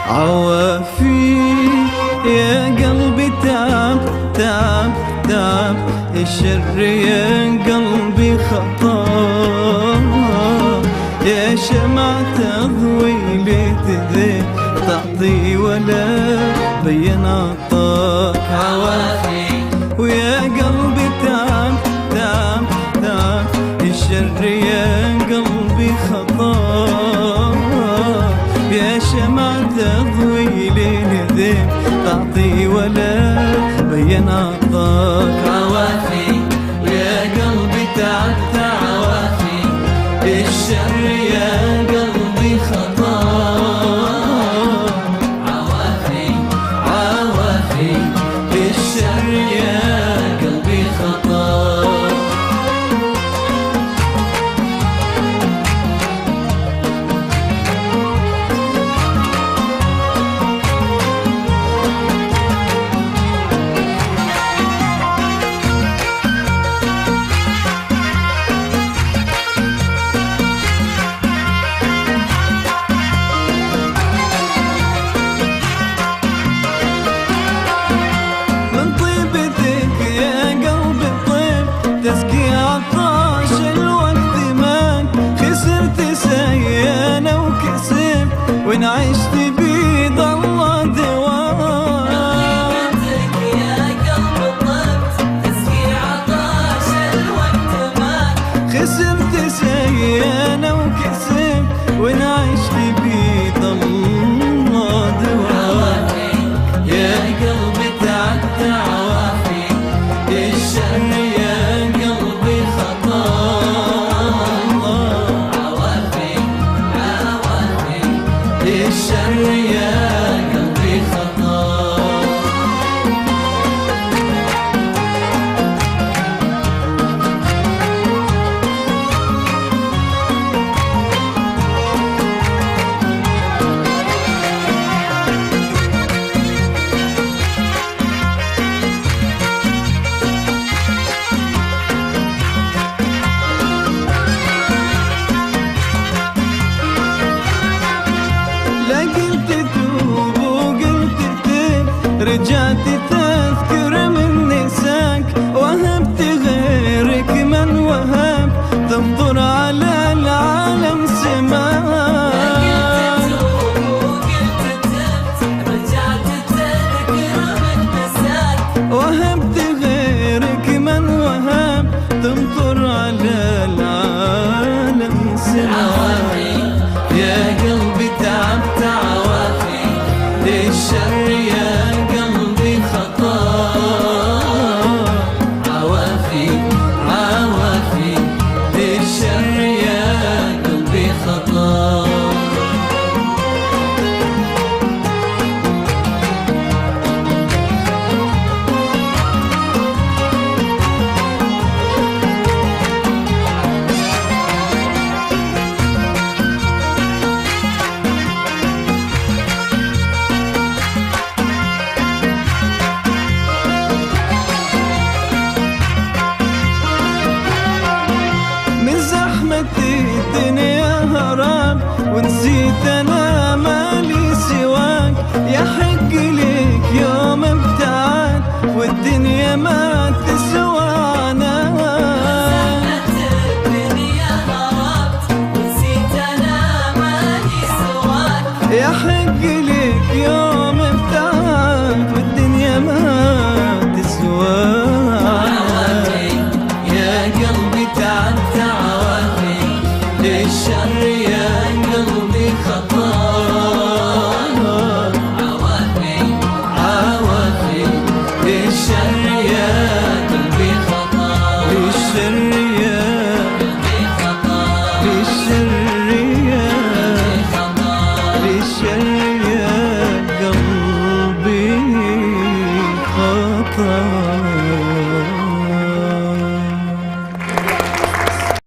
عوافي يا قلبي تعب تعب تعب، الشر يا قلبي خطا، يا شمعة تضوي تذيب تعطي ولا بين عطاك. عوافي ويا قلبي تعب تعب تعب، الشر يا قلبي خطا، يا شمعة تضوي لذيب تعطي ولا بين عطاك. عوافي ويا قلبي تعبت، عوافي الشر يا قلبي خطا، عوافي عوافي الشر يا قلبي خطا. تسقي عطاش الوقت ماك، خسرت سيانة وكسب وإن عشت بيد الله دوام. طيبتك يا قلب طبت، تسقي عطاش الوقت ماك، خسرت سيانة وكسب وإن عشت بيد الله دوام. عوافي يا قلبي تعبت، عوافي الشر الشر يا قلبي خطا. رجعت تذكر من نساك، وهبت غيرك من وهب، تنظر على العالم سماك. رجعت تذكر من نساك، وهبت غيرك من وهب، تنظر على العالم سماك. يا قلبي تعبت، عوافي للشر يا قلبي خطا، عوافي عوافي للشر يا قلبي خطا. الدنيا هرب ونسيت انا مالي سواك، يحق ليك يوم ابتعد والدنيا ما تسوانا. الدنيا هربت ونسيت انا مالي سواك، يحق ليك يوم ابتعد والدنيا ما تسواك.